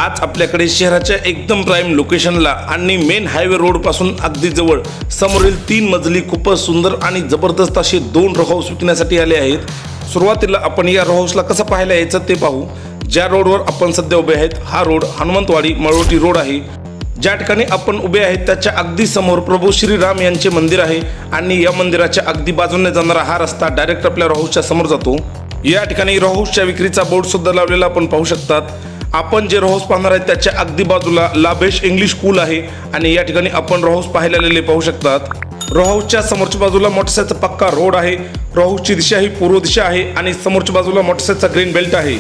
आज आपल्याकडे शहराच्या एकदम प्राईम लोकेशनला आणि मेन हायवे रोड पासून अगदी जवळ समोरील 3 मजली खूपच सुंदर आणि जबरदस्त असे 2 रो हाऊस विकण्यासाठी आले आहेत। सुरुवातीला आपण या रो हाऊसला कसं पाहायला यायचं ते पाहू। ज्या रोडवर आपण सध्या उभे आहेत हा रोड हनुमंतवाडी मळवटी रोड आहे। ज्या ठिकाणी आपण उभे आहेत त्याच्या अगदी समोर प्रभू श्रीराम यांचे मंदिर आहे आणि या मंदिराच्या अगदी बाजूने जाणारा हा रस्ता डायरेक्ट आपल्या रो हाऊसच्या समोर जातो। या ठिकाणी रो हाऊसच्या विक्रीचा बोर्ड सुद्धा लावलेला आपण पाहू शकतात। आपण जे रो हाऊस पाहणार आहेत त्याच्या अगदी बाजूला लाभेश इंग्लिश स्कूल आहे आणि या ठिकाणी आपण रो हाऊस पाहायला आलेले पाहू शकतात। रो हाऊसच्या समोरच्या बाजूला मोटरसायकलचा पक्का रोड आहे। रो हाऊसची दिशा ही पूर्व दिशा आहे आणि समोरच्या बाजूला मोटरसायकलचा ग्रीन बेल्ट आहे।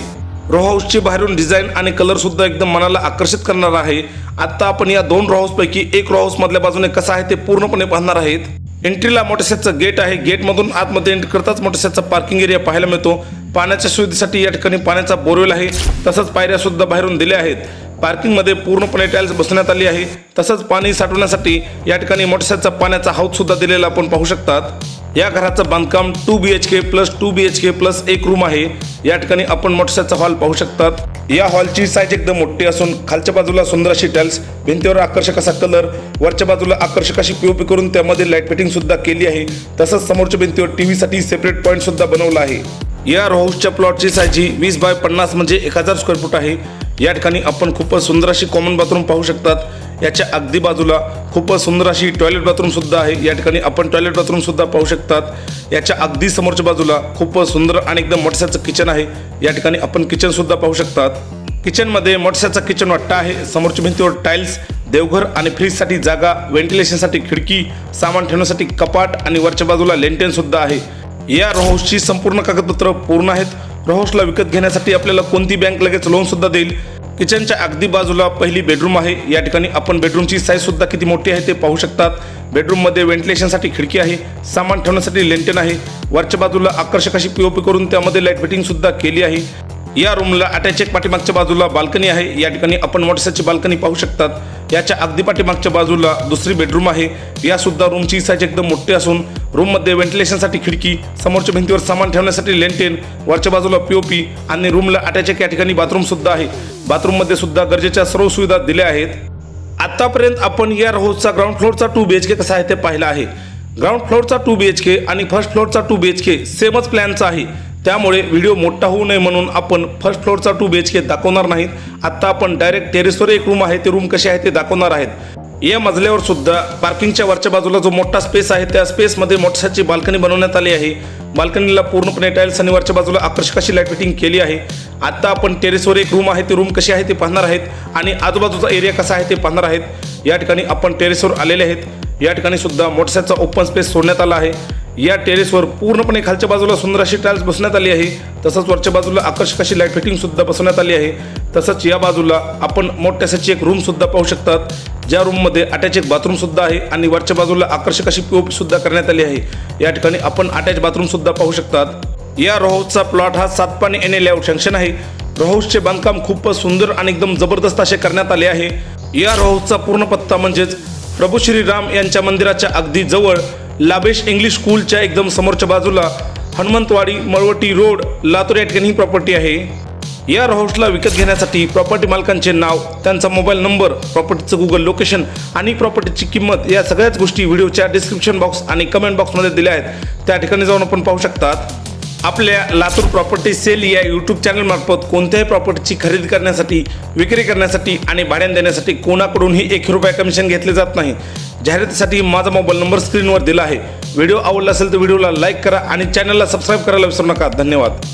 रो हाऊसची बाहेरून डिझाईन आणि कलर सुद्धा एकदम मनाला आकर्षित करणार आहे। आता आपण या 2 रो हाऊस पैकी एक रो हाऊस मधल्या बाजूने कसा आहे ते पूर्णपणे पाहणार आहेत। एंट्रीला मोटरसायकलचं गेट आहे। गेटमधून आतमध्ये एंट्री करताच मोटरसायकलचा पार्किंग एरिया पाहायला मिळतो। पाण्याच्या सुविधेसाठी या ठिकाणी पाण्याचा बोरवेल आहे। तसंच पायऱ्या सुद्धा बाहेरून दिल्या आहेत। पार्किंग मध्ये पूर्णपणे टाइल्स बसवण्यात आली आहे। तसंच पाणी साठवण्यासाठी या ठिकाणी मोटरसायकलचा पाण्याचा हौद सुद्धा दिलेला आपण पाहू शकतात। या घराचं बांधकाम 2 BHK plus 2 BHK plus 1 room आहे। या ठिकाणी आपण मोटरसायकलचा हॉल पाहू शकतात। या हॉलची साईज एकदम मोठी असून खालच्या बाजूला सुंदर अशी टाइल्स, भिंतीवर आकर्षक असा कलर, वरच्या बाजूला आकर्षक अशी POP करून त्यामध्ये लाईट फिटिंग सुद्धा केली आहे। तसंच समोरच्या भिंतीवर टीव्ही साठी सेपरेट पॉईंट सुद्धा बनवला आहे। या रो हाऊसच्या प्लॉटची साईज ही 20 बाय 50 म्हणजे 1000 स्क्वेअर फूट आहे। या ठिकाणी आपण खूपच सुंदर अशी कॉमन बाथरूम पाहू शकतात। याच्या अगदी बाजूला खूपच सुंदर अशी टॉयलेट बाथरूम सुद्धा आहे। या ठिकाणी आपण टॉयलेट बाथरूम सुद्धा पाहू शकतात। याच्या अगदी समोरच्या बाजूला खूपच सुंदर आणि एकदम मोठ्याचं किचन आहे। या ठिकाणी आपण किचन सुद्धा पाहू शकतात। किचन मध्ये मोठ्याचा किचन वाटा आहे। समोरच्या भिंतीवर टाइल्स, देवघर आणि फ्रीजसाठी जागा, व्हेंटिलेशनसाठी खिडकी, सामान ठेवण्यासाठी कपाट आणि वरच्या बाजूला लेंटेन सुद्धा आहे। या रो हाऊसची संपूर्ण कागदपत्र पूर्ण आहेत। रो हाऊसला विकत घेण्यासाठी आपल्याला कोणती बँक लगेच लोन सुद्धा देईल। किचनच्या अगदी बाजूला पहिली बेडरूम आहे। या ठिकाणी आपण बेडरूमची साईज सुद्धा किती मोठी आहे ते पाहू शकतात। बेडरूम मध्ये व्हेंटिलेशनसाठी खिडकी आहे, सामान ठेवण्यासाठी लेंटेन आहे, वरच्या बाजूला आकर्षक अशी POP करून त्यामध्ये लाईट फिटिंग सुद्धा केली आहे। या रूमला अटॅच एक पाठीमागच्या बाजूला बाल्कनी आहे। या ठिकाणी आपण मोटरसायकलची बाल्कनी पाहू शकतात। याच्या अगदी पाठीमागच्या बाजूला दुसरी बेडरूम आहे। या सुद्धा रूमची साईज एकदम मोठी असून रूम मध्ये व्हेंटिलेशनसाठी खिडकी, समोरच्या भिंतीवर सामान ठेवण्यासाठी लेंटेन, वरच्या बाजूला POP आणि रूमला अटॅच एक या ठिकाणी बाथरूम सुद्धा आहे। बाथरूम मध्ये सुद्धा गरजेच्या सर्व सुविधा दिल्या आहेत। आतापर्यंत आपण या रो हाऊसचा ग्राउंड फ्लोअरचा 2 BHK कसा आहे ते पाहिला आहे। ग्राउंड फ्लोअरचा 2 BHK आणि फर्स्ट फ्लोअरचा 2 BHK सेमच प्लॅनचा आहे। त्यामुळे व्हिडिओ मोठा होऊ नये म्हणून आपण फर्स्ट फ्लोअरचा 2 BHK दाखवणार नाहीत। आता आपण डायरेक्ट टेरेसवर एक रूम आहे ते रूम कसे आहे ते दाखवणार आहेत। या मजल्यावर सुद्धा पार्किंगच्या वरच्या बाजूला जो मोठा स्पेस आहे त्या स्पेस मध्ये मोटरसायकलची बाल्कनी बनवण्यात आली आहे। बाल्कनीला पूर्णपणे टाइल्स आणि वरच्या बाजूला आकर्षक अशी लाईट फिटिंग केली आहे। आता आपण टेरेसवर एक रूम आहे ते रूम कशी आहे ते पाहणार आहेत आणि आजूबाजूचा एरिया कसा आहे ते पाहणार आहेत। या ठिकाणी आपण टेरेसवर आलेले आहेत। या ठिकाणी सुद्धा मोटरसायकलचा ओपन स्पेस सोडण्यात आला आहे। या टेरेसवर पूर्णपणे खालच्या बाजूला सुंदर अशी टाइल्स बसवण्यात आली आहे। तसंच वरच्या बाजूला आकर्षक अशी लाईट फिटिंग सुद्धा बसवण्यात आली आहे। तसंच या बाजूला आपण मोठ्याची एक रूम सुद्धा पाहू शकतात। ज्या रूम मध्ये अटॅच एक बाथरूम सुद्धा आहे आणि वरच्या बाजूला आकर्षक अशी POP सुद्धा करण्यात आली आहे। या ठिकाणी आपण अटॅच बाथरूम सुद्धा पाहू शकतात। या रो हाऊसचा प्लॉट हा 7 पाणी NA लेआउट सँक्शन आहे। रो हाऊसचे बांधकाम खूपच सुंदर आणि एकदम जबरदस्त असे करण्यात आले आहे। या रो हाऊसचा पूर्ण पत्ता म्हणजेच प्रभू श्रीराम यांच्या मंदिराच्या अगदी जवळ लाभेश इंग्लिश स्कूलच्या एकदम समोरच्या बाजूला हनुमंतवाडी मळवटी रोड लातूर या ठिकाणी ही प्रॉपर्टी आहे। या रो हाऊसला विकत घेण्यासाठी प्रॉपर्टी मालकांचे नाव, त्यांचा मोबाईल नंबर, प्रॉपर्टीचं गुगल लोकेशन आणि प्रॉपर्टीची किंमत या सगळ्याच गोष्टी व्हिडिओच्या डिस्क्रिप्शन बॉक्स आणि कमेंट बॉक्समध्ये दिल्या आहेत। त्या ठिकाणी जाऊन आपण पाहू शकतात। आपल्या लातूर प्रॉपर्टी सेल या यूट्यूब चॅनल मार्फत कोणत्याही प्रॉपर्टीची खरेदी करण्यासाठी, विक्री करण्यासाठी आणि भाड्याने देण्यासाठी कोणाकडूनही 1 रुपया कमिशन घेतले जात नाही। जाहिरातीसाठी माझा मोबाईल नंबर स्क्रीनवर दिला आहे। व्हिडिओ आवडला असेल तर व्हिडिओला लाईक करा आणि चॅनलला सबस्क्राईब करायला विसरू नका। धन्यवाद।